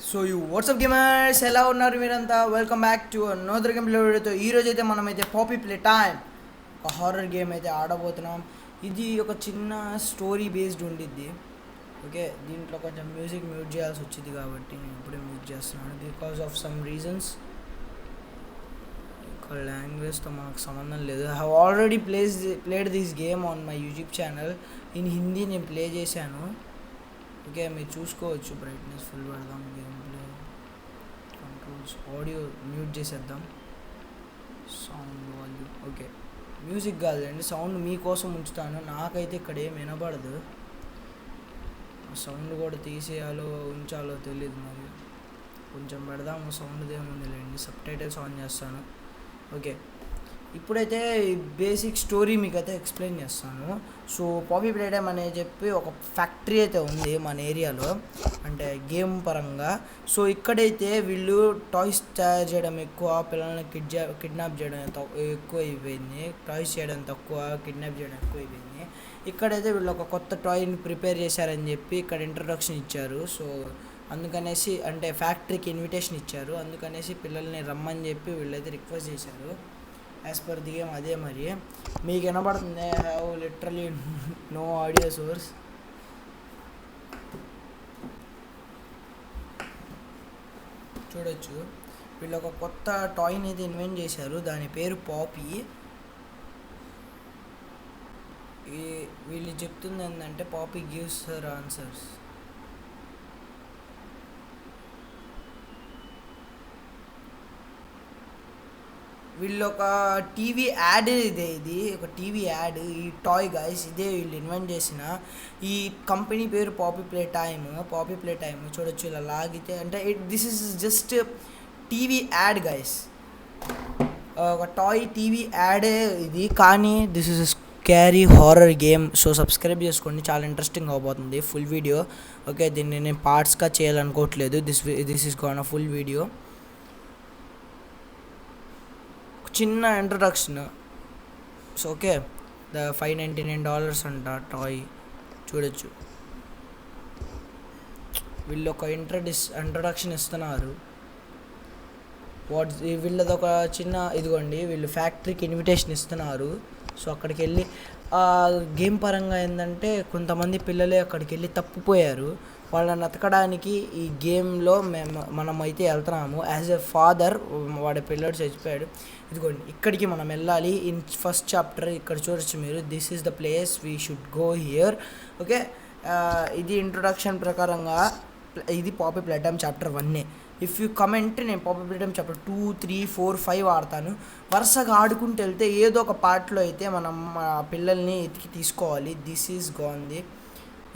So you WhatsApp gamers ఎలా ఉన్నారు మీరంతా? Welcome back to another game వీడియోతో. ఈరోజు అయితే మనమైతే పాపీ ప్లే టైమ్ ఒక హారర్ గేమ్ అయితే ఆడబోతున్నాం. ఇది ఒక చిన్న స్టోరీ బేస్డ్ ఉండిద్ది. ఓకే, దీంట్లో కొంచెం మ్యూజిక్ మ్యూట్ చేయాల్సి వచ్చింది కాబట్టి నేను ఇప్పుడే మ్యూట్ చేస్తున్నాను బికాస్ ఆఫ్ సమ్ రీజన్స్. ఒక లాంగ్వేజ్తో మనకు సంబంధం లేదు. I have already played this game on my YouTube channel. In Hindi నేను ప్లే చేశాను. ఓకే, మీరు చూసుకోవచ్చు. బ్రైట్నెస్ ఫుల్ పెడదాం, game play controls, audio mute చేసేద్దాం, సౌండ్ వాల్యూమ్. ఓకే, మ్యూజిక్ కాదండి, సౌండ్ మీకోసం ఉంచుతాను. నాకైతే ఇక్కడ ఏం వినబడదు. సౌండ్ కూడా తీసేయాలో ఉంచాలో తెలియదు. మరి కొంచెం పెడదాము, సౌండ్ ఏముంది లేండి. సబ్ టైటిల్స్ ఆన్ చేస్తాను. ఓకే, ఇప్పుడైతే బేసిక్ స్టోరీ మీకు అయితే ఎక్స్ప్లెయిన్ చేస్తాను. సో పాపీ ప్లే టైమ్ అని చెప్పి ఒక ఫ్యాక్టరీ అయితే ఉంది మన ఏరియాలో, అంటే గేమ్ పరంగా. సో ఇక్కడైతే వీళ్ళు టాయ్స్ తయారు చేయడం ఎక్కువ, పిల్లల్ని కిడ్నాప్ చేయడం ఎక్కువ అయిపోయింది. టాయ్స్ చేయడం తక్కువ, కిడ్నాప్ చేయడం ఎక్కువ అయిపోయింది. ఇక్కడైతే వీళ్ళు ఒక కొత్త టాయ్ని ప్రిపేర్ చేశారని చెప్పి ఇక్కడ ఇంట్రడక్షన్ ఇచ్చారు. సో అందుకనేసి, అంటే ఫ్యాక్టరీకి ఇన్విటేషన్ ఇచ్చారు, అందుకనేసి పిల్లల్ని రమ్మని చెప్పి వీళ్ళైతే రిక్వెస్ట్ చేశారు. యాజ్ పర్ ది గేమ్ అదే. మరి మీకు వినబడుతుంది. I have literally no audio source. చూడొచ్చు, వీళ్ళు ఒక కొత్త టాయ్ని అయితే ఇన్వెంట్ చేశారు. దాని పేరు పాపీ. వీళ్ళు చెప్తుంది ఏంటంటే పాపీ గివ్స్ హర్ ఆన్సర్స్. వీళ్ళు ఒక టీవీ యాడ్, ఇది ఒక టీవీ యాడ్. ఈ టాయ్ గైస్ ఇదే వీళ్ళు ఇన్వెంట్ చేసిన. ఈ కంపెనీ పేరు పాపీ ప్లే టైమ్. చూడొచ్చు, ఇలా లాగితే అంటే this is just TV ad guys. ఒక టాయ్ టీవీ యాడే ఇది, కానీ this is scary horror game. So subscribe చేసుకోండి, చాలా ఇంట్రెస్టింగ్ అవబోతుంది ఫుల్ వీడియో. ఓకే, దీన్ని నేను పార్ట్స్గా చేయాలనుకోవట్లేదు. This is gonna full video. చిన్న ఇంట్రొడక్షన్. సో ఓకే, ద $599 అంట టాయ్. చూడొచ్చు, వీళ్ళు ఒక ఇంట్రొడక్షన్ ఇస్తున్నారు. వీళ్ళది ఒక చిన్న, ఇదిగోండి వీళ్ళు ఫ్యాక్టరీకి ఇన్విటేషన్ ఇస్తున్నారు. సో అక్కడికి వెళ్ళి గేమ్ పరంగా ఏంటంటే కొంతమంది పిల్లలే అక్కడికి వెళ్ళి తప్పిపోయారు. వాళ్ళని ఎతకడానికి ఈ గేమ్లో మనమైతే వెళ్తున్నాము. యాజ్ ఎ ఫాదర్, వాడి పిల్లడు చచ్చిపోయాడు. ఇదిగోండి, ఇక్కడికి మనం వెళ్ళాలి. ఇన్ ఫస్ట్ చాప్టర్ ఇక్కడ చూడొచ్చు మీరు. This is the place we should go here. Okay, ఇది ఇంట్రొడక్షన్ ప్రకారంగా ఇది poppy play time chapter 1. If you comment, నేను పాపీ ప్లే టైమ్ చాప్టర్ 2, 3, 4, 5 ఆడతాను. వరుసగా ఆడుకుంటూ వెళ్తే ఏదో ఒక పార్ట్లో అయితే మనం పిల్లల్ని ఎతికి తీసుకోవాలి. దిస్ ఈజ్ గోన్ది.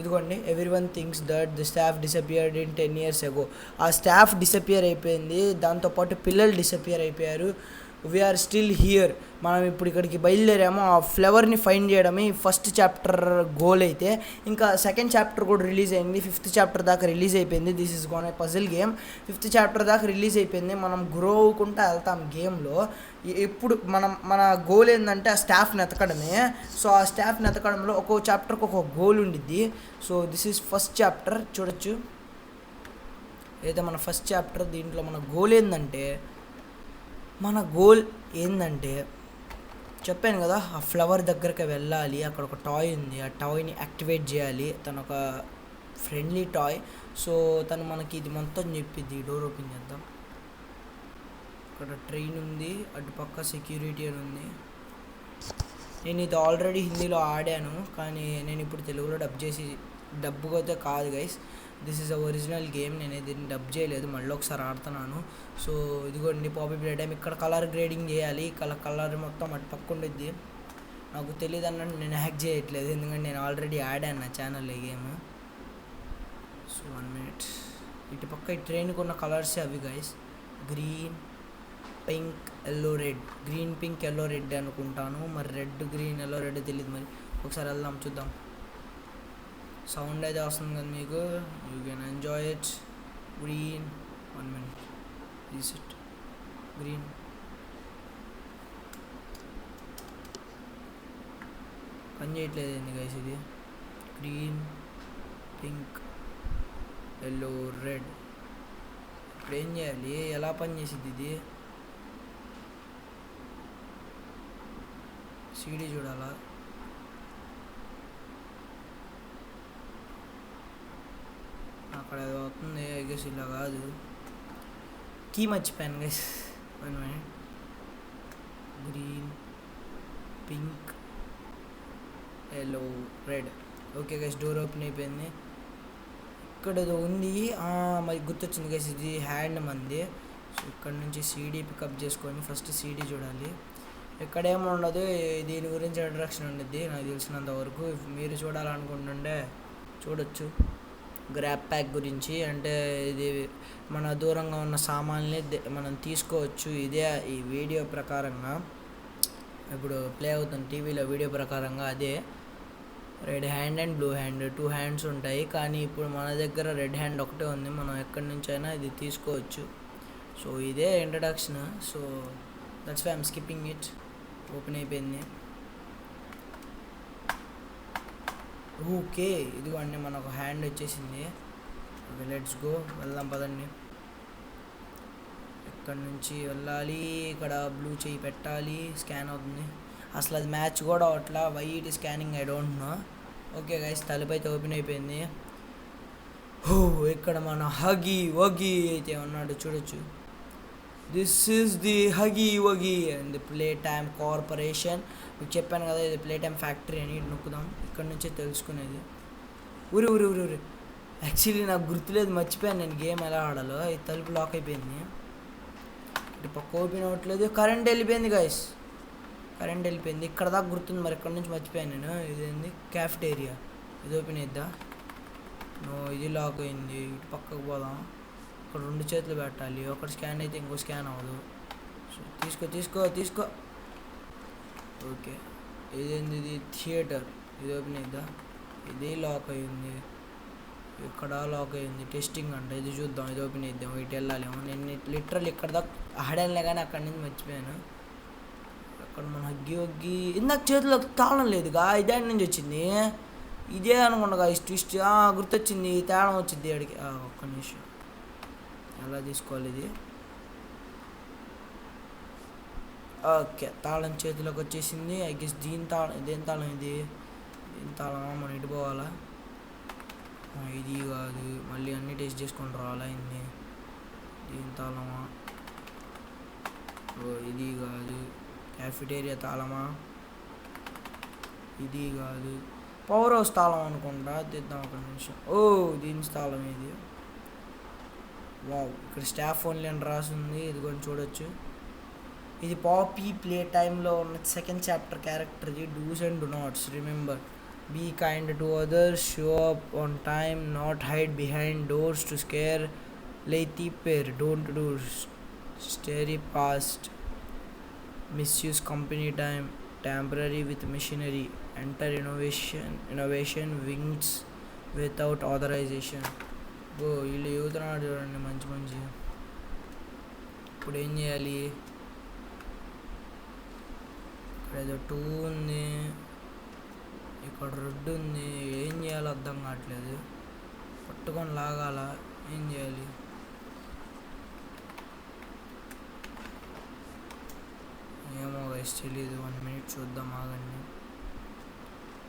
ఇదిగోండి, everyone thinks that the staff disappeared in 10 years ago. ఆ స్టాఫ్ డిసపియర్ అయిపోయింది, దాంతోపాటు పిల్లలు డిసపియర్ అయిపోయారు. We are still here. మనం ఇప్పుడు ఇక్కడికి బయలుదేరాము. ఆ ఫ్లవర్ని ఫైండ్ చేయడమే ఫస్ట్ చాప్టర్ గోల్. అయితే ఇంకా సెకండ్ చాప్టర్ కూడా రిలీజ్ అయింది. 5th చాప్టర్ దాకా రిలీజ్ అయిపోయింది. This is gone a puzzle game. 5th chapter దాకా రిలీజ్ అయిపోయింది. మనం గ్రో అవ్వకుండా వెళ్తాం గేమ్లో. ఎప్పుడు మన గోల్ ఏంటంటే ఆ స్టాఫ్ని ఎతకడమే. సో ఆ స్టాఫ్ని ఎతకడంలో ఒక్కో చాప్టర్కి ఒక్కొక్క గోల్ ఉండిద్ది. So this is first chapter. చూడొచ్చు, అయితే మన ఫస్ట్ చాప్టర్. దీంట్లో మన గోల్ ఏంటంటే చెప్పాను కదా, ఆ ఫ్లవర్ దగ్గరికి వెళ్ళాలి. అక్కడ ఒక టాయ్ ఉంది, ఆ టాయ్ని యాక్టివేట్ చేయాలి. తను ఒక ఫ్రెండ్లీ టాయ్. సో తను మనకి ఇది మొత్తం చెప్పిద్ది. డోర్ ఓపెన్ చేద్దాం. ఇక్కడ ట్రైన్ ఉంది, అటుపక్క సెక్యూరిటీ అని ఉంది. నేను ఇది ఆల్రెడీ హిందీలో ఆడాను, కానీ నేను ఇప్పుడు తెలుగులో డబ్బుగా అయితే కాదు guys. This is a original game. నేను దీన్ని డబ్ చేయలేదు, మళ్ళీ ఒకసారి ఆడుతున్నాను. సో ఇదిగోండి పాపీ ప్లే టైమ్. ఇక్కడ కలర్ గ్రేడింగ్ చేయాలి. కలర్ మొత్తం అటు పక్క ఉండిద్ది. నాకు తెలియదు అన్నట్టు నేను హ్యాక్ చేయట్లేదు, ఎందుకంటే నేను ఆల్రెడీ ఆడాను నా ఛానల్లో ఈ గేమ్. So 1 minute. ఇటు పక్క ఈ ట్రైన్కి ఉన్న కలర్సే అవి guys. Green, pink, yellow, red. Green, pink, yellow, red అనుకుంటాను. మరి రెడ్, గ్రీన్, ఎల్లో, రెడ్ తెలియదు. మరి ఒకసారి వెళ్దాం, చూద్దాం. సౌండ్ అయితే వస్తుంది కదా మీకు, you can enjoy it. Green, 1 minute. Reset. Green, పని చేయట్లేదు ఏంది గైస్ ఇది. Green, pink, yellow, red. ఇప్పుడు ఏం చేయాలి? ఎలా పని చేసిద్ది ఇది? సీడీ చూడాలా? అక్కడ ఏదో అవుతుంది. ఐ గెస్ ఇలా కాదు. కీ మర్చిపోయాను guys. 1 minute. Green, pink, yellow, red. Okay guys, door open అయిపోయింది. ఇక్కడ ఏదో ఉంది. మరి గుర్తొచ్చింది గైస్, ఇది హ్యాండ్ మంది. సో ఇక్కడ నుంచి సీడీ పికప్ చేసుకొని ఫస్ట్ సీడీ చూడాలి. ఎక్కడేమో ఉండదు, దీని గురించి ఇంట్రడక్షన్ ఉండద్ది నాకు తెలిసినంత వరకు. మీరు చూడాలనుకుంటుంటే చూడొచ్చు. గ్రాబ్ ప్యాక్ గురించి, అంటే ఇది మన దూరంగా ఉన్న సామాన్ని మనం తీసుకోవచ్చు. ఇదే ఈ వీడియో ప్రకారంగా ఇప్పుడు ప్లే అవుతుంది టీవీలో వీడియో ప్రకారంగా. అదే red hand and blue hand 2 hands ఉంటాయి. కానీ ఇప్పుడు మన దగ్గర రెడ్ హ్యాండ్ ఒకటే ఉంది. మనం ఎక్కడి నుంచి అయినా ఇది తీసుకోవచ్చు. సో ఇదే introduction. So that's why I'm skipping it. Open అయిపోయింది. ఓకే, ఇదిగోండి మనకు హ్యాండ్ వచ్చేసింది. ఓకే, లెట్స్ గో, వెళ్దాం పదండి. ఇక్కడ నుంచి వెళ్ళాలి. ఇక్కడ బ్లూ చేయి పెట్టాలి. స్కాన్ అవుతుంది. అసలు అది మ్యాచ్ కూడా అట్లా white scanning, I don't know. Okay guys, తలుపు అయితే ఓపెన్ అయిపోయింది. ఇక్కడ మన హగీ వగీ అయితే ఉన్నాడు, చూడొచ్చు. This is the Huggy Wuggy and the Playtime corporation. మీకు చెప్పాను కదా, ఇది ప్లే టైమ్ ఫ్యాక్టరీ అని. నొక్కుదాం, ఇక్కడ నుంచే తెలుసుకునేది. ఊరి ఊరి ఊరి ఊరి యాక్చువల్లీ నాకు గుర్తులేదు, మర్చిపోయాను నేను గేమ్ ఎలా ఆడాలో. ఈ తలుపు లాక్ అయిపోయింది. ఇటు పక్క ఓపెన్ అవ్వట్లేదు. కరెంట్ వెళ్ళిపోయింది గైస్, కరెంట్ వెళ్ళిపోయింది. ఇక్కడ దాకా గుర్తుంది, మరి ఇక్కడ నుంచి మర్చిపోయాను నేను. ఇదేంది? క్యాఫ్టేరియా. ఇది ఓపెన్ అయిద్దా? నో, ఇది లాక్ అయింది. ఇటు పక్కకు పోదాం. ఇక్కడ 2 చేతులు పెట్టాలి. ఒకటి స్కాన్ అయితే ఇంకో స్కాన్ అవ్వదు. సో తీసుకో తీసుకో తీసుకో. ఓకే, ఇదేంది? ఇది థియేటర్. ఇది ఓపెన్ అయిద్దా? ఇది లాక్ అయింది. ఇక్కడ లాక్ అయింది. టెస్టింగ్ అంట. ఇది చూద్దాం, ఇది ఓపెన్ అయిద్దాం. ఇటు వెళ్ళాలేమో. నేను లిటరల్ ఇక్కడ దాకా ఆడానులే, కానీ అక్కడి నుంచి మర్చిపోయాను. అక్కడ మన హగ్గి వగ్గి ఇందాక చేతిలో తాళం లేదుగా, ఇదే నుంచి వచ్చింది. ఇదే అనుకుంటా ట్విస్ట్. గుర్తొచ్చింది, తేడం వచ్చింది అడిగి. ఒక్క నిమిషం, ఎలా తీసుకోవాలి ఇది? ఓకే, తాళం చేతిలోకి వచ్చేసింది. ఐ గెస్ దీని తాళం. ఇదేం తాళం ఇది? దీని తాళమా? మనం ఇటు పోవాలా? ఇది కాదు, మళ్ళీ అన్నీ టెస్ట్ చేసుకొని రావాలా? ఇన్ని దీని తాళమా? ఇది కాదు. క్యాఫిటేరియా తాళమా? ఇది కాదు. పవర్ హౌస్ తాళం అనుకుంటా. తీద్దాం ఒక నిమిషం. దీని తాళం ఇది. వావ్, ఇక్కడ స్టాఫ్ ఓన్లీ అని రాసింది. ఇది కొంచెం చూడొచ్చు. ఇది పాపీ ప్లే టైంలో ఉన్న సెకండ్ చాప్టర్ క్యారెక్టర్. ఇది dos and do nots. Remember, be kind to others, show up on time, not hide behind doors to scare లేతి పేర్, don't do stray past, misuse company time, tamper with machinery, enter innovation wings without authorization. వీళ్ళు యువతనాడు చూడండి, మంచి మంచి. ఇప్పుడు ఏం చేయాలి? ఇక్కడ ఏదో 2 ఉంది, ఇక్కడ రెడ్ ఉంది. ఏం చేయాలో అర్థం కావట్లేదు. పట్టుకొని లాగాల. ఏం చేయాలి? ఏమో గైస్, తెలీదు. 1 minute చూద్దాం, ఆగండి.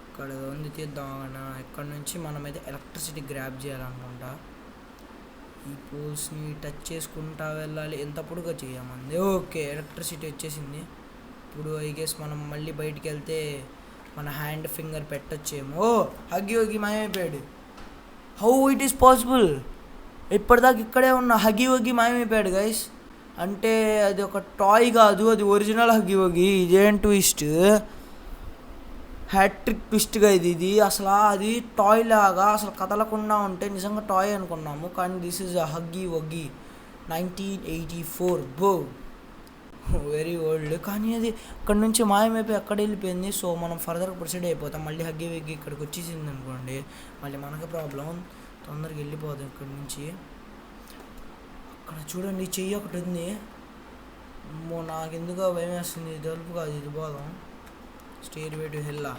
ఇక్కడ ఏదో ఉంది, తీద్దాం ఆగండి. ఇక్కడ నుంచి మనమైతే ఎలక్ట్రిసిటీ గ్రాప్ చేయాలనుకుంటా. ఈ పోల్స్ని టచ్ చేసుకుంటా వెళ్ళాలి. ఎంత పొడుగా చేయమంది. ఓకే, ఎలక్ట్రిసిటీ వచ్చేసింది. ఇప్పుడు ఐ గెస్ మనం మళ్ళీ బయటికి వెళ్తే మన హ్యాండ్ ఫింగర్ పెట్టచ్చేమో. హగ్గి వగ్గి మాయమైపోయాడు. How it is possible? ఇప్పటిదాకా ఇక్కడే ఉన్న హగ్గి వగ్గి మాయమైపోయాడు గైస్. అంటే అది ఒక టాయ్ కాదు, అది ఒరిజినల్ హగ్గి వగ్గి. ఇదేం ట్విస్ట్, హ్యాట్రిక్ ట్విస్ట్గా ఇది. అసలు అది టాయ్ లాగా అసలు కదలకుండా ఉంటే నిజంగా టాయ్ అనుకున్నాము, కానీ దిస్ ఈజ్ అ హగ్గి వగ్గి 1984. బో, వెరీ ఓల్డ్. కానీ అది ఇక్కడ నుంచి మాయమైపోయి అక్కడ వెళ్ళిపోయింది. సో మనం ఫర్దర్గా ప్రొసీడ్ అయిపోతాం. మళ్ళీ హగ్గి వగ్గి ఇక్కడికి వచ్చేసింది అనుకోండి, మళ్ళీ మనకు ప్రాబ్లం. తొందరగా వెళ్ళిపోతాం ఇక్కడ నుంచి. అక్కడ చూడండి, చెయ్యి ఒకటి ఉంది. నాకు ఎందుకో భయం వేస్తుంది. తలుపు కాదు, ఇది పోదాం. Stairway to hella.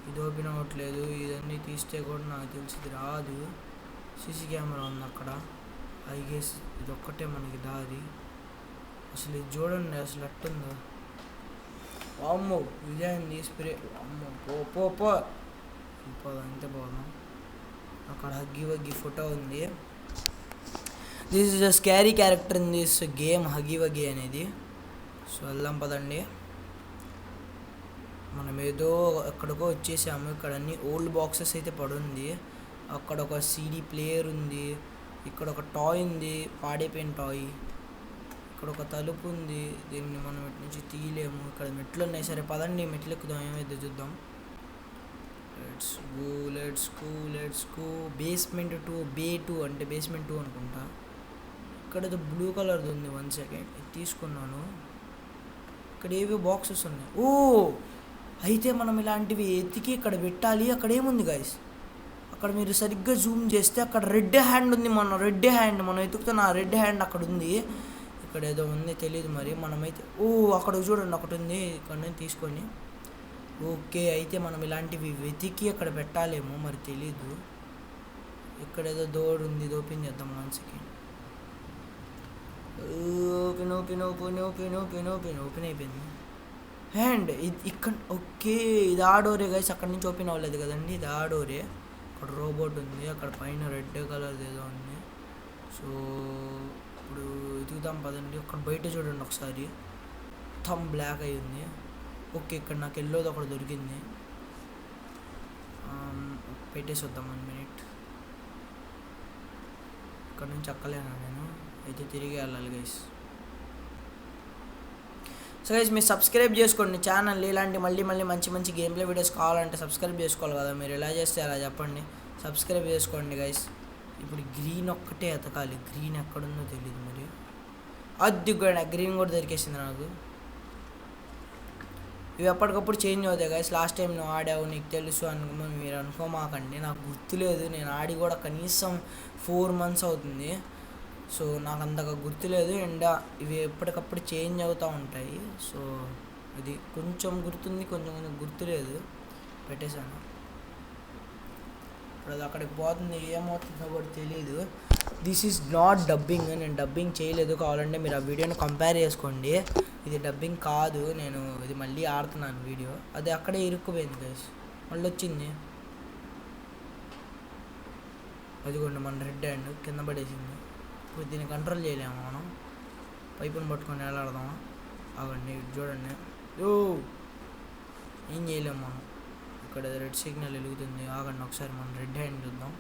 ఇది ఓపెన్ అవ్వట్లేదు. ఇదన్నీ తీస్తే కూడా నాకు తెలిసి ఇది రాదు. సీసీ కెమెరా ఉంది అక్కడ, ఐ గెస్ ఇదొక్కటే మనకి దారి. అసలు ఇది చూడండి అసలు ఎట్టుందో. అమ్మో ఇదేంది స్ప్రే. అమ్మో పో పో పో పోదాం, అంతే పోదాం. అక్కడ హగ్గి వగ్గి ఫోటో ఉంది. This is a scary character in this game, Huggy Wuggy అనేది. సో వెళ్దాం పదండి. మనం ఏదో ఎక్కడికో వచ్చేసాము. ఇక్కడ అన్ని ఓల్డ్ బాక్సెస్ అయితే పడుంది. అక్కడ ఒక సీడీ ప్లేయర్ ఉంది. ఇక్కడ ఒక టాయ్ ఉంది, పాడైపోయిన టాయ్. ఇక్కడ ఒక తలుపు ఉంది, దీన్ని మనం ఇటు నుంచి తీయలేము. ఇక్కడ మెట్లు ఉన్నాయి. సరే పదండి మెట్లు ఎక్కుదాం, ఏమైతే చూద్దాం. లెట్స్ గో బేస్మెంట్ 2 B2 అంటే బేస్మెంట్ 2 అనుకుంటా. ఇక్కడ ఏదో బ్లూ కలర్ది ఉంది. 1 సెకండ్ ఇది తీసుకున్నాను. ఇక్కడ ఏవో బాక్సెస్ ఉన్నాయి. ఓ అయితే మనం ఇలాంటివి ఎతికి ఇక్కడ పెట్టాలి. అక్కడ ఏముంది గైస్, అక్కడ మీరు సరిగ్గా జూమ్ చేస్తే అక్కడ రెడ్ హ్యాండ్ ఉంది. మనం ఎతుకుతున్న ఆ రెడ్ హ్యాండ్ అక్కడ ఉంది. ఇక్కడ ఏదో ఉంది తెలియదు మరి. మనమైతే అక్కడ చూడండి ఒకటి ఉంది. ఇక్కడ నుంచి తీసుకొని ఓకే అయితే మనం ఇలాంటివి వెతికి అక్కడ పెట్టాలేమో మరి తెలీదు. ఇక్కడ ఏదో డోర్ ఉంది, ఇది ఓపెన్ చేద్దాం. 1 సెకండ్. ఓపెన్ అయిపోయింది. హ్యాండ్ ఇక్కడ ఓకే ఇది ఆ డోరే గైస్. అక్కడ నుంచి ఓపెన్ అవ్వలేదు కదండి, ఇది ఆ డోరే. అక్కడ రోబోట్ ఉంది, అక్కడ పైన రెడ్ కలర్ ఏదో ఉంది. సో ఇప్పుడు ఎదుగుదాం పదండి. అక్కడ బయట చూడండి ఒకసారి, మొత్తం బ్లాక్ అయి ఉంది. ఓకే ఇక్కడ నాకు ఎల్లోది ఒకటి దొరికింది. పెట్టేసి వద్దాం 1 మినిట్. ఇక్కడ నుంచి అక్కలేనా నేను, అయితే తిరిగి వెళ్ళాలి గైస్. సో గైస్ మీరు సబ్స్క్రైబ్ చేసుకోండి ఛానల్. ఇలాంటి మళ్ళీ మంచి గేమ్ ప్లే వీడియోస్ కావాలంటే సబ్స్క్రైబ్ చేసుకోవాలి కదా. మీరు ఎలా చేస్తే అలా చెప్పండి, సబ్స్క్రైబ్ చేసుకోండి గైస్. ఇప్పుడు గ్రీన్ ఒక్కటే ఎతకాలి. గ్రీన్ ఎక్కడుందో తెలియదు మరి. అది కూడా గ్రీన్ కూడా దొరికేసింది నాకు. ఇవి ఎప్పటికప్పుడు చేంజ్ అవుతాయి గైస్. లాస్ట్ టైం నువ్వు ఆడావు నీకు తెలుసు మీరు అనుకోమాకండి, నాకు గుర్తులేదు. నేను ఆడి కూడా కనీసం 4 months అవుతుంది. సో నాకు అంతగా గుర్తులేదు. అండ్ ఇవి ఎప్పటికప్పుడు చేంజ్ అవుతూ ఉంటాయి. సో ఇది కొంచెం గుర్తుంది, కొంచెం గుర్తులేదు. పెట్టేశాను. ఇప్పుడు అది అక్కడికి పోతుంది, ఏమవుతుందో కూడా తెలియదు. దిస్ ఈజ్ నాట్ డబ్బింగ్, నేను డబ్బింగ్ చేయలేదు. కావాలంటే మీరు ఆ వీడియోని కంపేర్ చేసుకోండి. ఇది డబ్బింగ్ కాదు, నేను ఇది మళ్ళీ ఆడుతున్నాను వీడియో. అది అక్కడే ఇరుక్కుపోయింది గైస్, మళ్ళీ వచ్చింది. అదిగోండి మన రెడ్ హ్యాండ్ కింద పడేసింది. ఇప్పుడు దీన్ని కంట్రోల్ చేయలేము మనం. పైపుని పట్టుకొని వెళ్ళాడదామా? ఆగండి చూడండి. ఏం చేయలేము మనం. ఇక్కడ రెడ్ సిగ్నల్ వెలుగుతుంది. ఆగండి ఒకసారి మనం రెడ్ హ్యాండ్ చూద్దాం.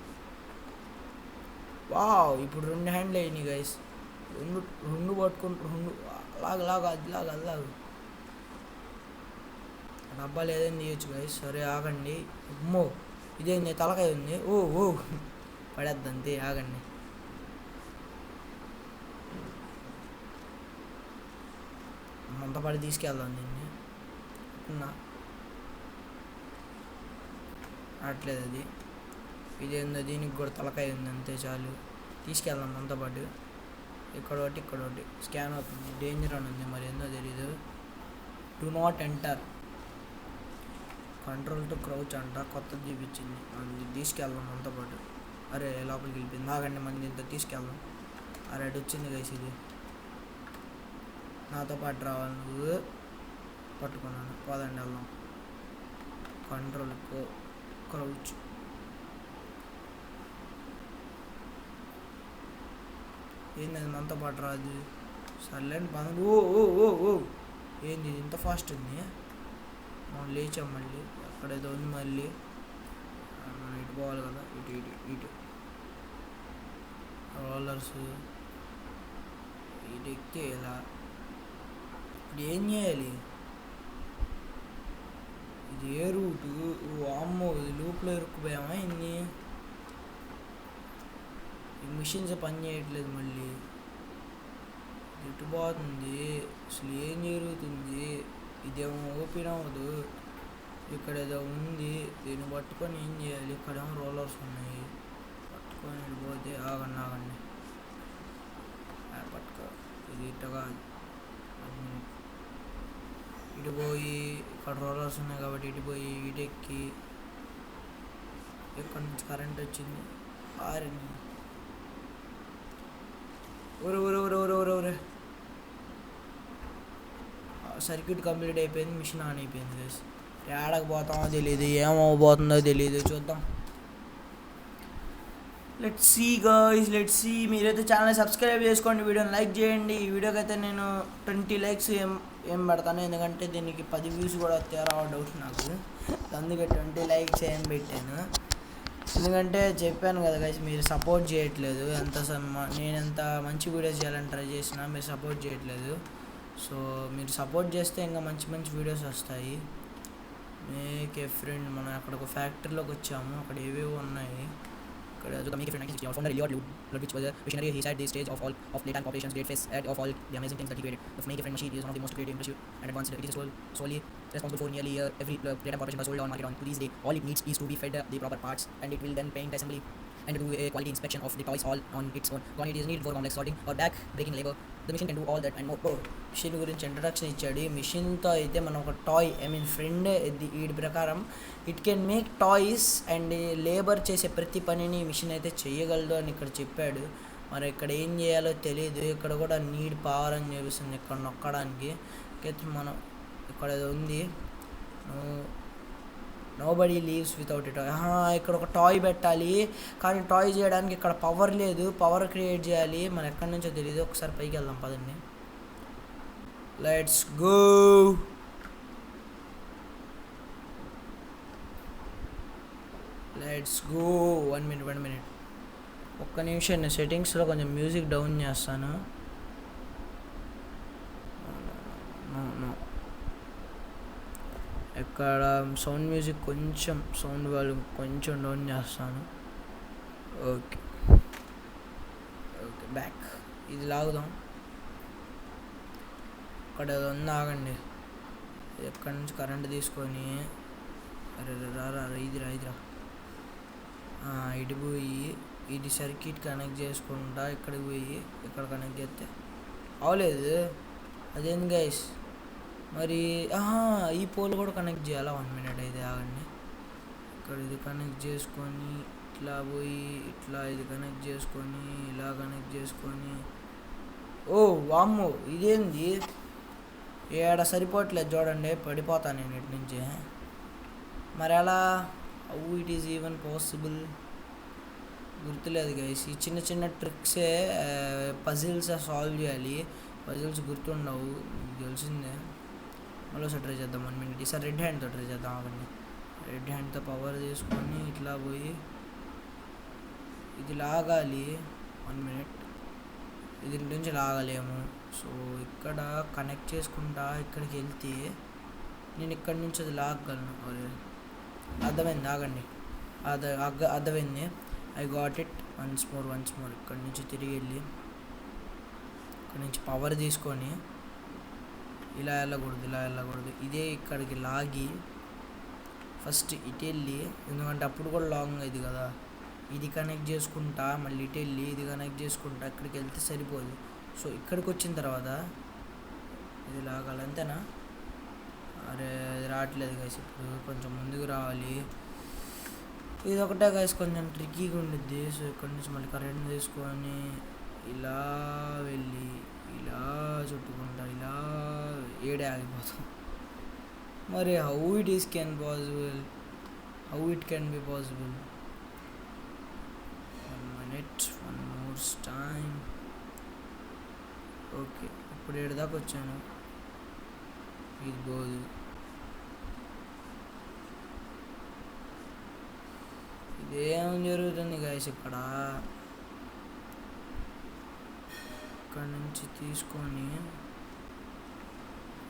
వావ్ ఇప్పుడు 2 హ్యాండ్లు అయినాయి గైస్. రెండు పట్టుకుంటూ అలాగ డబ్బాలు ఏదైనా తీయచ్చు గైస్. సరే ఆగండి. అమ్మో ఇదేంది తలకాయ ఉంది. ఓ పడేద్దంతే. ఆగండి. అంత పడి తీసుకెళ్దాం దీన్ని. అట్లేదు అది. ఇదేందో దీనికి కూడా తలకాయ ఉంది, అంతే చాలు. తీసుకెళ్దాం అంత పాటు. ఇక్కడ ఒకటి స్కాన్ అవుతుంది. డేంజర్ అని ఉంది, మరి ఏందో తెలీదు. Do not enter, control to crouch అంట. కొత్తది చూపించింది, అది తీసుకెళ్దాం అంత పాటు. అరే లోపలికి వెళ్ళిపోయింది. ఆగండి మంది ఇంత తీసుకెళ్దాం. అరే అటు వచ్చింది గైస్. ఇది నాతో పాటు రావాలి. నువ్వు పట్టుకున్నాను. పోదండి వెళ్దాం. Control crouch. ఏంది అది మనతో పాటు రాదు. సర్లేండి పనులు. ఓ ఏంది ఇంత ఫాస్ట్ ఉంది. మనం లేచాం మళ్ళీ. అక్కడ ఏదో ఉంది మళ్ళీ. మనం ఇటు పోవాలి కదా. ఇటు రోలర్స్ ఇటు ఎక్కితే ఇలా. ఇప్పుడు ఏం చేయాలి? ఇది ఏ రూటు? అమ్మో ఇది లూప్లో ఇరుక్కుపోయామా ఇన్ని. ఈ మిషన్స్ పని చేయట్లేదు. మళ్ళీ ఎటు పోతుంది అసలు? ఏం జరుగుతుంది? ఇదేమో ఓపెన్ అవ్వదు. ఇక్కడ ఏదో ఉంది, దీన్ని పట్టుకొని ఏం చేయాలి? ఇక్కడేమో రోలర్స్ ఉన్నాయి, పట్టుకొని వెళ్ళిపోతే. ఆగండి పట్టుకో. ఇది ఇటు కాదు, ఇటు పోయి ఇక్కడ రోలర్స్ ఉన్నాయి కాబట్టి ఇటు పోయి ఇటు ఎక్కి. ఇక్కడ నుంచి కరెంట్ వచ్చింది. ఆరింది. సర్క్యూట్ కంప్లీట్ అయిపోయింది, మిషన్ ఆన్ అయిపోయింది గైస్. ఏడకు పోతామో తెలియదు, ఏమవబోతుందో తెలియదు, చూద్దాం. Let's see guys, let's see. మీరైతే ఛానల్ సబ్స్క్రైబ్ చేసుకోండి, వీడియోని లైక్ చేయండి. ఈ వీడియోకి అయితే నేను 20 లైక్స్ ఏం పెడతాను, ఎందుకంటే దీనికి 10 వ్యూస్ కూడా వస్తారో డౌట్ నాకు. అందుకే 20 లైక్స్ ఏం పెట్టాను, ఎందుకంటే చెప్పాను కదా గైస్, మీరు సపోర్ట్ చేయట్లేదు. నేను ఎంత మంచి వీడియోస్ చేయాలని ట్రై చేసినా మీరు సపోర్ట్ చేయట్లేదు. సో మీరు సపోర్ట్ చేస్తే ఇంకా మంచి మంచి వీడియోస్ వస్తాయి. Make a friend. మనం అక్కడ ఒక ఫ్యాక్టరీలోకి వచ్చాము, అక్కడ ఏవేవో ఉన్నాయి. ఇక్కడ make a friend 1960. Our founder Eliot Ludwig was a visionary. He set the stage of all of playtime corporations, great face of all the amazing things that he created. The make a friend machine is one of the most creative, impressive, and advanced. It is solely responsible for nearly every playtime corporation was sold on market on. To this day, all it needs is to be fed the proper parts, and it will then paint assembly and do a quality inspection of the toys all on its own. Quantity is needed for complex sorting or back breaking labor. The machine can do all that and more. Mission గురించి introduction ఇచ్చాడు. ఈ మిషన్తో అయితే మనం ఒక toy, I mean friend వీడి ప్రకారం it can make toys and labour చేసే ప్రతి పనిని మిషన్ అయితే చేయగలదు అని ఇక్కడ చెప్పాడు. మరి ఇక్కడ ఏం చేయాలో తెలియదు. ఇక్కడ కూడా నీడ్ పవర్ అని చూపిస్తుంది ఇక్కడ నొక్కడానికి. మనం ఇక్కడ ఉంది, nobody leaves without a toy. ఇక్కడ ఒక టాయ్ పెట్టాలి, కానీ టాయ్ చేయడానికి ఇక్కడ పవర్ లేదు. పవర్ క్రియేట్ చేయాలి, మన ఎక్కడి నుంచో తెలియదు. ఒకసారి పైకి వెళ్దాం పదండి. Let's go. వన్ మినిట్ ఒక్క నిమిషం. నేను సెట్టింగ్స్లో కొంచెం మ్యూజిక్ డౌన్ చేస్తాను. ఇక్కడ సౌండ్ మ్యూజిక్ కొంచెం సౌండ్ వాల్యూమ్ కొంచెం డౌన్ చేస్తాను. Okay back. ఇది లాగుదాం. ఇక్కడ ఉంది, ఆగండి. ఎక్కడి నుంచి కరెంట్ తీసుకొని ఇదిరా ఇటు పోయి ఇది సర్క్యూట్ కనెక్ట్ చేసుకుంటా ఇక్కడికి పోయి ఇక్కడ కనెక్ట్ చేస్తే అవలేదు. అదేంది గైస్ మరి? ఈ పోల్ కూడా కనెక్ట్ చేయాలా? 1 మినిట్ అయితే ఆగండి. ఇక్కడ ఇది కనెక్ట్ చేసుకొని ఇట్లా పోయి ఇట్లా ఇది కనెక్ట్ చేసుకొని ఇలా కనెక్ట్ చేసుకొని. ఓ వామ్మో, ఇదేంది ఏడ సరిపోవట్లేదు చూడండి, పడిపోతాను నేను ఇటు నుంచి. మరి ఎలా? How it is even possible గుర్తులేదు గైస్. ఈ చిన్న చిన్న ట్రిక్సే, పజిల్స్ సాల్వ్ చేయాలి. పజిల్స్ గుర్తుండవు, తెలిసిందే. మళ్ళీ ఒకసారి ట్రై చేద్దాం 1 మినిట్. ఈసారి రెడ్ హ్యాండ్తో ట్రై చేద్దాం. అవన్నీ రెడ్ హ్యాండ్తో పవర్ తీసుకొని ఇట్లా పోయి ఇది లాగాలి. 1 మినిట్. ఇది నుంచి లాగలేము. సో ఇక్కడ కనెక్ట్ చేసుకుంటా ఇక్కడికి వెళ్తే నేను ఇక్కడ నుంచి అది లాగలను. అర్థమైంది, ఆగండి. అర్థమైంది. I got it. Once more. ఇక్కడ నుంచి తిరిగి వెళ్ళి ఇక్కడ నుంచి పవర్ తీసుకొని ఇలా వెళ్ళకూడదు. ఇదే ఇక్కడికి లాగి ఫస్ట్ ఇటు వెళ్ళి, ఎందుకంటే అప్పుడు కూడా లాంగ్ అయింది కదా. ఇది కనెక్ట్ చేసుకుంటా మళ్ళీ ఇటు వెళ్ళి ఇది కనెక్ట్ చేసుకుంటా ఇక్కడికి వెళ్తే సరిపోదు. సో ఇక్కడికి వచ్చిన తర్వాత ఇది లాగాలి, అంతేనా? అరే ఇది రావట్లేదు గైస్. ఇప్పుడు కొంచెం ముందుకు రావాలి. ఇది ఒకటే గైస్ కొంచెం ట్రిక్కీగా ఉండిద్ది. సో ఇక్కడ నుంచి మళ్ళీ కరెంట్ తీసుకొని ఇలా వెళ్ళి ఇలా చుట్టుకుంటా ఇలా ఏడే ఆగిపోతాం. మరి how it can be possible? 1 minute, 1 more time. Okay, ఇప్పుడు 7 దాకా వచ్చాను. ఇది పోదు. ఇదేం జరుగుతుంది గైస్? ఇక్కడ నుంచి తీసుకొని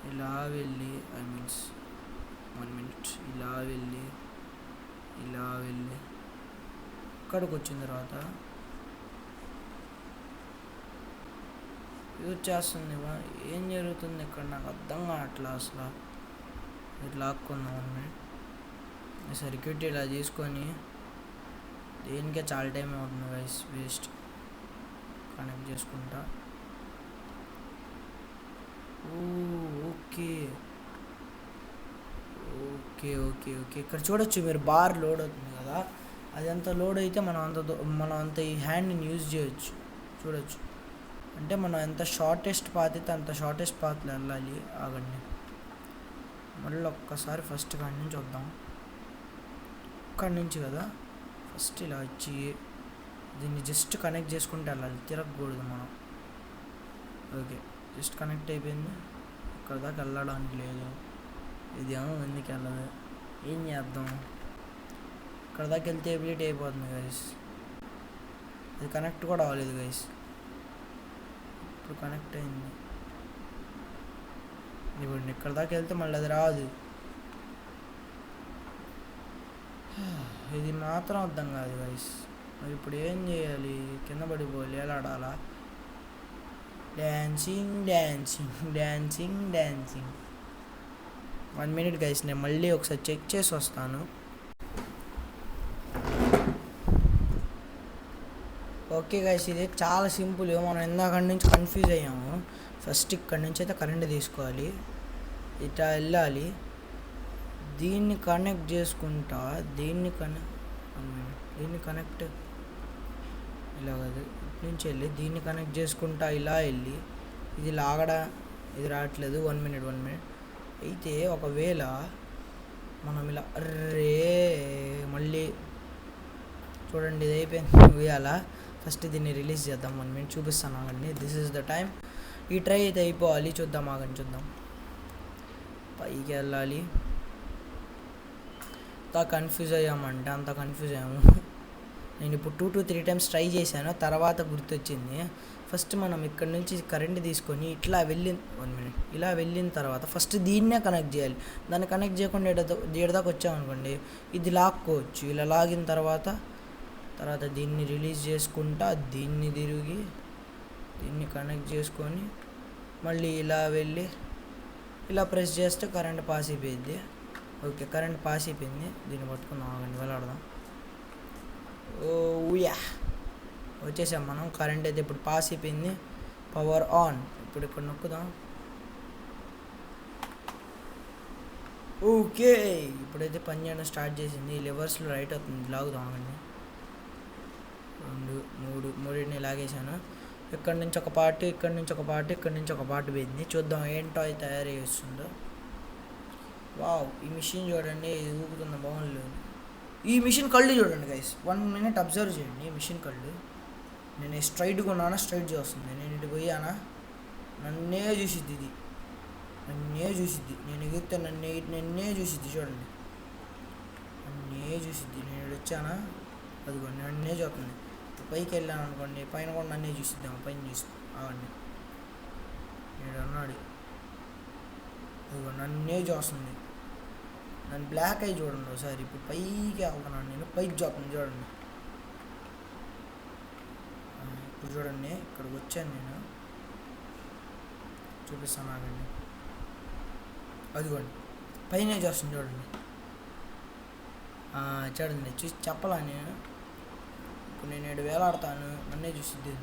ఇలా వెళ్ళి 1 మినిట్ ఇలా వెళ్ళి ఇక్కడికి వచ్చిన తర్వాత యూజ్ చేస్తుంది. ఏం జరుగుతుంది ఇక్కడ నాకు అర్థం కావట్లా అసలు. ఇట్లా లాక్కుందాం 1 మినిట్. సర్క్యూట్ ఇలా తీసుకొని దేనికే చాలా టైం అవుతుంది గైస్, వేస్ట్. కనెక్ట్ చేసుకుంటా. ఓకే. ఇక్కడ చూడొచ్చు మీరు, బార్ లోడ్ అవుతుంది కదా. అది ఎంత లోడ్ అయితే మనం అంత ఈ హ్యాండ్ని యూజ్ చేయొచ్చు. చూడొచ్చు. అంటే మనం ఎంత షార్టెస్ట్ పాత్ అయితే అంత షార్టెస్ట్ పాత్లో వెళ్ళాలి. ఆగండి, మళ్ళీ ఒక్కసారి ఫస్ట్ కాడి నుంచి వద్దాం. ఇక్కడి నుంచి కదా ఫస్ట్ ఇలా వచ్చి దీన్ని జస్ట్ కనెక్ట్ చేసుకుంటే వెళ్ళాలి, తిరగకూడదు మనం. ఓకే, జస్ట్ కనెక్ట్ అయిపోయింది. ఇక్కడ దాకా వెళ్ళడానికి లేదు. ఇది ఏమో ఎందుకు వెళ్ళదు, ఏం చేద్దాం. ఇక్కడ దాకా వెళ్తే ఎబిలిటీ అయిపోతుంది గైస్. ఇది కనెక్ట్ కూడా అవ్వలేదు గైస్. ఇప్పుడు కనెక్ట్ అయింది. ఇవ్వండి, ఇక్కడ దాకా వెళ్తే మళ్ళీ అది రాదు. ఇది మాత్రం అర్థం కాదు గైస్. మరి ఇప్పుడు ఏం చేయాలి? కింద పడిపోవాలి, ఎలాడాలా? Dancing dancing dancing dancing. 1 minute guys, నేను మళ్ళీ ఒకసారి చెక్ చేసి వస్తాను. ఓకే గైస్, ఇది చాలా సింపుల్. మనం ఇందాక నుంచి కన్ఫ్యూజ్ అయ్యాము. ఫస్ట్ ఇక్కడి నుంచి అయితే కరెంట్ తీసుకోవాలి, ఇట్లా వెళ్ళాలి, దీన్ని కనెక్ట్ చేసుకుంటా, దీన్ని కనెక్ట్ ఇలా కాదు, ఇటు నుంచి వెళ్ళి దీన్ని కనెక్ట్ చేసుకుంటా ఇలా వెళ్ళి ఇది లాగడా, ఇది రావట్లేదు. 1 minute అయితే ఒకవేళ మనం ఇలా మళ్ళీ చూడండి, ఇది అయిపోయింది. వేయాలా ఫస్ట్ దీన్ని రిలీజ్ చేద్దాం. 1 minute చూపిస్తాను ఆగండి. This is the time. ఈ ట్రై అయితే అయిపోవాలి. చూద్దాం ఆగండి, చూద్దాం. పైకి వెళ్ళాలి. అంత కన్ఫ్యూజ్ అయ్యామంటే అంత కన్ఫ్యూజ్ అయ్యాము. నేను ఇప్పుడు 2 to 3 times ట్రై చేశాను, తర్వాత గుర్తొచ్చింది. ఫస్ట్ మనం ఇక్కడ నుంచి కరెంట్ తీసుకొని ఇట్లా 1 minute ఇలా వెళ్ళిన తర్వాత ఫస్ట్ దీన్నే కనెక్ట్ చేయాలి. దాన్ని కనెక్ట్ చేయకుండా ఏడదాకా వచ్చామనుకోండి, ఇది లాక్కోవచ్చు. ఇలా లాగిన తర్వాత దీన్ని రిలీజ్ చేసుకుంటా, దీన్ని తిరిగి దీన్ని కనెక్ట్ చేసుకొని మళ్ళీ ఇలా వెళ్ళి ఇలా ప్రెస్ చేస్తే కరెంట్ పాస్ అయిపోయింది. ఓకే, కరెంట్ పాస్ అయిపోయింది. దీన్ని పట్టుకుందాం ఆగండి, వెళ్ళాడదాం. ఓయా, వచ్చేసాం మనం. కరెంట్ అయితే ఇప్పుడు పాస్ అయిపోయింది. Power on. ఇప్పుడు ఇక్కడ నొక్కుదాం. ఓకే, ఇప్పుడైతే పని చేయడం స్టార్ట్ చేసింది. లివర్స్లో రైట్ అవుతుంది, లాగుదాం ఆగండి. 2 3 మూడింటిని లాగేశాను. ఇక్కడ నుంచి ఒక పార్ట్, ఇక్కడ నుంచి ఒక పార్ట్, ఇక్కడ నుంచి ఒక పార్ట్ పోయింది. చూద్దాం ఏంటో అది తయారు చేస్తుందో. వావ్, ఈ మిషన్ చూడండి, ఇది ఊగుతున్న బాగుండలేదు. ఈ మిషన్ కళ్ళు చూడండి గైస్. 1 minute అబ్జర్వ్ చేయండి. ఈ మిషన్ కళ్ళు నేను స్ట్రైట్గా ఉన్నానా, స్ట్రైట్ చేస్తుంది. నేను ఇటు పోయానా, నన్నే చూసిద్ది. ఇది నన్నే చూసిద్ది. నేను ఎగిరితే నన్నే చూసిద్ది. చూడండి, నన్నే చూసిద్ది. నేను ఇటు వచ్చానా, అదిగోండి నన్నే చూస్తుంది. పైకి వెళ్ళాను అనుకోండి, పైన కూడా నన్నే చూసిద్దాం. పైన చూస్తుంది అవన్నీ. నేను అన్నాడు, అదిగో నన్నే చూస్తుంది. నన్ను బ్లాక్ అయి చూడండి ఒకసారి. ఇప్పుడు పైకి వెళ్తున్నాను నేను, పైకి చూస్తుంది చూడండి. ఇప్పుడు చూడండి, ఇక్కడికి వచ్చాను నేను, చూపిస్తాను ఆగండి. అదిగోండి పైన చూస్తుంది చూడండి. చూడండి, చూసి చెప్పాలా నేను. ఇప్పుడు నేను 7 వేలాడతాను, నన్నే చూసిద్ది.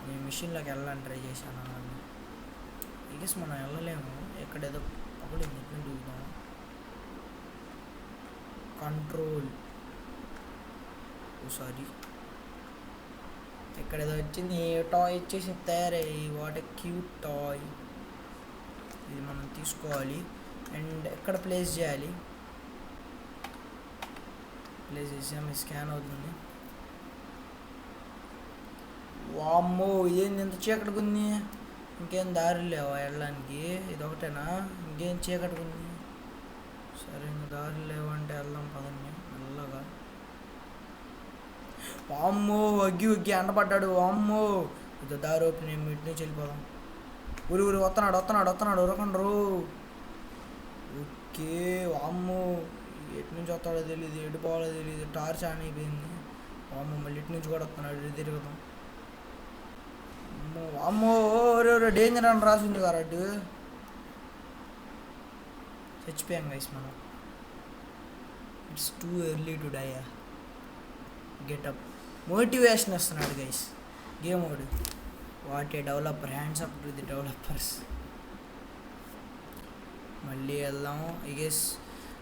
నేను మిషన్లోకి వెళ్ళాలని ట్రై చేశాను. ఐ గెస్ మనం వెళ్ళలేము. ఎక్కడేదో పక్కడింది, ఎక్కడ చూద్దాం. కంట్రోల్, సారీ, ఎక్కడేదో వచ్చింది. టాయ్ ఇచ్చేసి తయారయ్యి. What a cute toy. ఇది మనం తీసుకోవాలి. అండ్ ఎక్కడ ప్లేస్ చేయాలి? ప్లేస్ చేసాము, స్కాన్ అవుతుంది. వామ్మో, ఇదేంది ఇంత చీకటిగా ఉంది. ఇంకేం దారి లేవా వెళ్ళడానికి? ఇదొకటేనా? ఇంకేం చీకటిగా ఉంది. సరే, ఇంకా దారి లేవంటే వెళ్దాం పదండి మెల్లగా. వామ్మో, అగ్గి అంటపడ్డాడు. వామ్మో, ఇది దారి ఓపెన్. ఇటు నుంచి వెళ్ళిపోదాం. ఊరి వస్తున్నాడు ఉరకండ్రు. ఓకే, వామ్మో, ఎటు నుంచి వస్తాడో తెలియదు, ఎటు పోవాలో తెలియదు. టార్చ్ ఆన్ అయిపోయింది. వామ్మో, మళ్ళీ ఇటు నుంచి కూడా వస్తున్నాడు. ఇటు తిరుగుదాం. అమ్మో, డేంజర్ అని రాసింది కాబట్టి చచ్చిపోయాం గైస్ మనం. It's too early to die. Get up motivation వస్తున్నాడు గైస్ గేమ్ వాడు. What a developer, hands up to the developers. మళ్ళీ వెళ్దాము. ఐ గెస్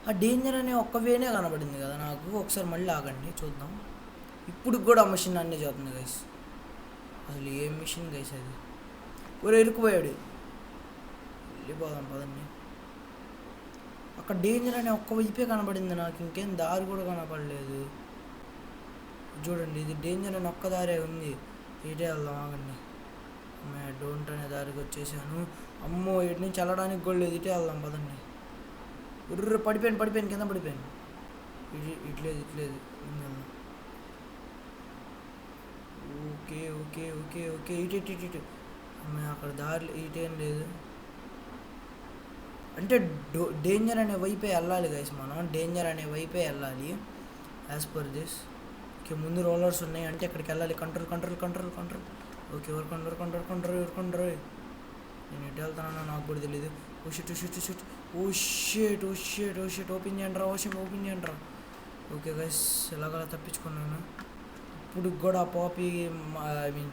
ఆ డేంజర్ అనే ఒక్క వేనే కనబడింది కదా నాకు. ఒకసారి మళ్ళీ ఆగండి చూద్దాం. ఇప్పుడు కూడా మిషన్ అన్నీ చూస్తుంది గైస్. అసలు ఏం మిషన్ గైస్ అది. ఊరు ఇరుక్కుపోయాడు. వెళ్ళిపోదాం పదండి. అక్కడ డేంజర్ అనే ఒక్క వైపే కనబడింది నాకు, ఇంకేం దారి కూడా కనపడలేదు. చూడండి ఇది డేంజర్ అని ఒక్క దారే ఉంది. ఇటే వెళ్దాం ఆగండి. డోంట్ అనే దారికి వచ్చేసాను. అమ్మో ఇటు నుంచి వెళ్ళడానికి కూడా లేదు. ఇటే వెళ్దాం పదండి. పడిపోయాను కింద పడిపోయాను. ఇట్లేదు ఓకే ఓకే ఓకే ఓకే ఇటు అక్కడ దారి ఇటేం లేదు. అంటే డేంజర్ అనే వైపే వెళ్ళాలి గైస్, మనం డేంజర్ అనే వైపే వెళ్ళాలి యాజ్ పర్ దిస్. ఓకే ముందు రోలర్స్ ఉన్నాయి అంటే ఇక్కడికి వెళ్ళాలి. కంట్రోల్ ఓకే ఎవరు నేను ఎటు వెళ్తానో నాకు కూడా తెలీదు. ఓ షిట్ ఓపెన్ చేయండి రా. ఓకే గైస్ ఎలాగలా తప్పించుకున్నాను. ఇప్పుడు కూడా పాపి ఐ మీన్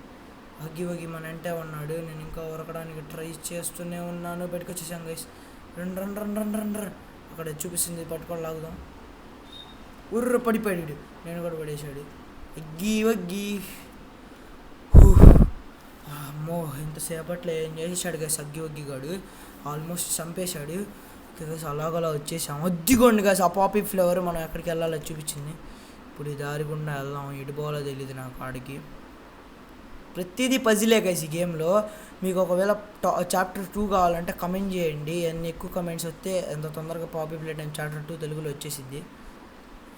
వగ్గి మన వెంటే ఉన్నాడు. నేను ఇంకా ఉరకడానికి ట్రై చేస్తూనే ఉన్నాను. బయటకు వచ్చేసాను గైస్. రన్ అక్కడ చూపిస్తుంది, పట్టుకొని లాగుదాం. పడిపోయాడు. నేను కూడా పడేసాడు. వగ్గి అమ్మో ఇంతసేపట్లో ఏం చేసేసాడు గైస్ వగ్గిగాడు. ఆల్మోస్ట్ చంపేశాడు. గైస్ అలాగలా వచ్చేసాం. అద్దిగోండి గైస్ ఆ పాపీ ఫ్లేవర్ మనం ఎక్కడికి వెళ్ళాలో చూపించింది. ఇప్పుడు ఈ దారి గుండా వెళ్దాం. ఎటు పోవాలో తెలియదు నాకు ఆడికి. ప్రతిదీ పజిలే గైస్ ఈ గేమ్లో. మీకు ఒకవేళ చాప్టర్ 2 కావాలంటే కమెంట్ చేయండి. ఎన్ని ఎక్కువ కమెంట్స్ వస్తే ఎంత తొందరగా పాపీ ప్లే టైం చాప్టర్ 2 తెలుగులో వచ్చేసిద్ది.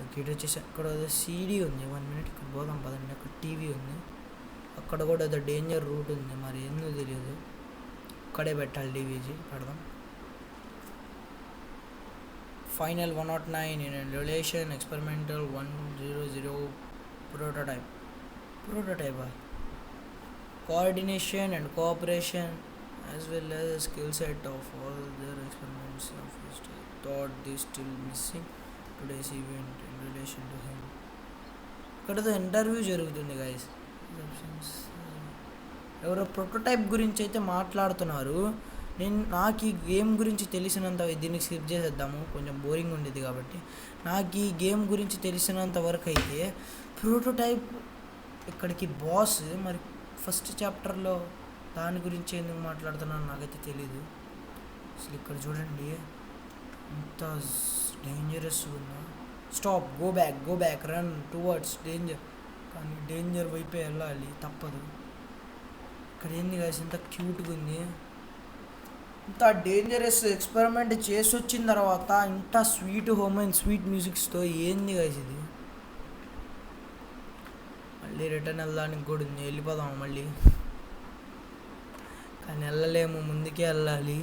ఓకే ఇటు వచ్చేసి అక్కడ సీడీ ఉంది. 1 minute ఇక్కడ పోదాం పదండి. అక్కడ టీవీ ఉంది. అక్కడ కూడా ఏదో డేంజర్ రూట్ ఉంది, మరి ఎందుకు తెలియదు. అక్కడే పెట్టాలి డీవీజీ పెడదాం. Final 109 in relation experimental 100 ప్రోటోటైపా coordination and cooperation as well as a skill set of all their experiments of history. Thought this still missing today's event in relation to him. ఇక్కడ interview జరుగుతుంది guys. ఎవరో prototype గురించి అయితే మాట్లాడుతున్నారు. నాకు ఈ game గురించి తెలిసినంత, దీన్ని స్కిప్ చేసేద్దాము కొంచెం బోరింగ్ ఉండేది కాబట్టి. నాకు ఈ గేమ్ గురించి తెలిసినంత వరకు అయితే ప్రోటోటైప్ ఇక్కడికి బాస్. మరి ఫస్ట్ చాప్టర్లో దాని గురించి ఎందుకు మాట్లాడుతున్నాను నాకైతే తెలీదు. అసలు ఇక్కడ చూడండి ఎంత డేంజరస్ ఉందా. Stop, go back run towards danger. కానీ డేంజర్ వైపే వెళ్ళాలి, తప్పదు. ఇక్కడ ఏంది కాసి ఇంత క్యూట్గా ఉంది. ఇంత డేంజరస్ ఎక్స్పెరిమెంట్ చేసి వచ్చిన తర్వాత ఇంత స్వీట్ హోమ్ అండ్ స్వీట్ మ్యూజిక్స్తో ఏంది కాసి ఇది. మళ్ళీ రిటర్న్ వెళ్ళడానికి కూడా ఉంది. వెళ్ళిపోదాం మళ్ళీ, కానీ వెళ్ళలేము, ముందుకే వెళ్ళాలి.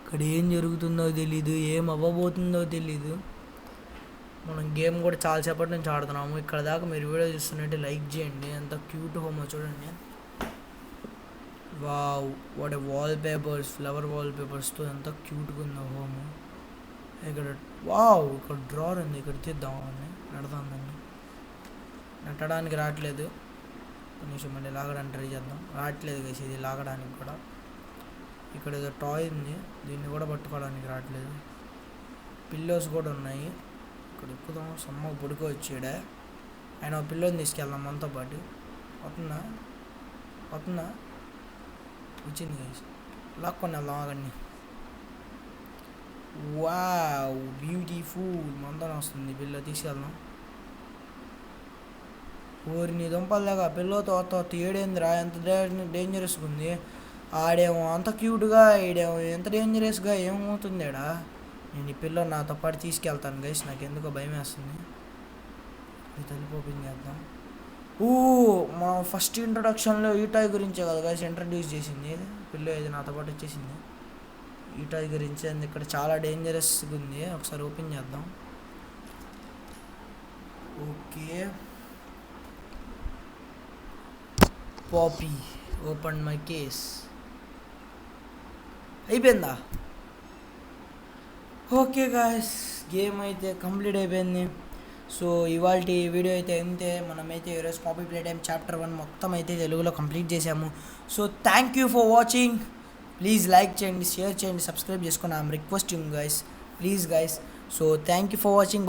ఇక్కడ ఏం జరుగుతుందో తెలీదు, ఏం అవ్వబోతుందో తెలీదు. మనం గేమ్ కూడా చాలాసేపటి నుంచి ఆడుతున్నాము. ఇక్కడ దాకా మీరు వీడియో చూస్తున్నట్టే లైక్ చేయండి. ఎంత క్యూట్ హోమో చూడండి. Wow what wallpapers, flower wall పేపర్స్తో ఎంత క్యూట్గా ఉందో హోము. ఇక్కడ వావ్ ఇక్కడ డ్రార్ ఉంది, ఇక్కడ తీద్దామని నడదాం. దాన్ని నట్టడానికి రావట్లేదు. కొంచెం మళ్ళీ లాగడానికి ట్రై చేద్దాం. రావట్లేదు కదా ఇది లాగడానికి కూడా. ఇక్కడ ఏదో టాయ్ ఉంది, దీన్ని కూడా పట్టుకోవడానికి రావట్లేదు. పిల్లోస్ కూడా ఉన్నాయి. ఇక్కడ ఎక్కుదాం. సమ్మ పడుకోవచ్చాడే. ఆయన పిల్లోని తీసుకెళ్దాం మనతో పాటు. వస్తుందా వచ్చింది గైస్. లాక్కొని వెళ్దాం ఆగండి. వావ్ బ్యూటిఫుల్ మందరం వస్తుంది. పిల్ల తీసుకెళ్దాం. ఊరిని దుంపల్లాగా పిల్లతో ఏడేందిరా ఎంత డేంజరస్గా ఉంది. ఆడేమో అంత క్యూట్గా, ఈడేమో ఎంత డేంజరస్గా ఏమవుతుంది ఆడ. నేను ఈ పిల్లని నాతో పాటు తీసుకెళ్తాను గైస్, నాకు ఎందుకో భయం వేస్తుంది. ఇది తలుపు ఓపెన్ చేద్దాం. మా ఫస్ట్ ఇంట్రొడక్షన్లో ఈ టాయ్ గురించే కదా గైస్ ఇంట్రడ్యూస్ చేసింది. పిల్ల ఇది నాతో పాటు వచ్చేసింది. ఈ టాయ్ గురించి అండ్ ఇక్కడ చాలా డేంజరస్గా ఉంది. ఒకసారి ఓపెన్ చేద్దాం. Okay poppy open my case. అయిపోయిందా? ఓకే గాయస్ గేమ్ అయితే కంప్లీట్ అయిపోయింది. సో ఇవాళ వీడియో అయితే అంతే. మనమైతే ఈరోజు పాపీ ప్లే టైం చాప్టర్ 1 మొత్తం అయితే తెలుగులో కంప్లీట్ చేసాము. So thank you for watching. Please like చేయండి, షేర్ చేయండి, సబ్స్క్రైబ్ చేసుకోండి. I'm requesting guys, please guys. So thank you for watching.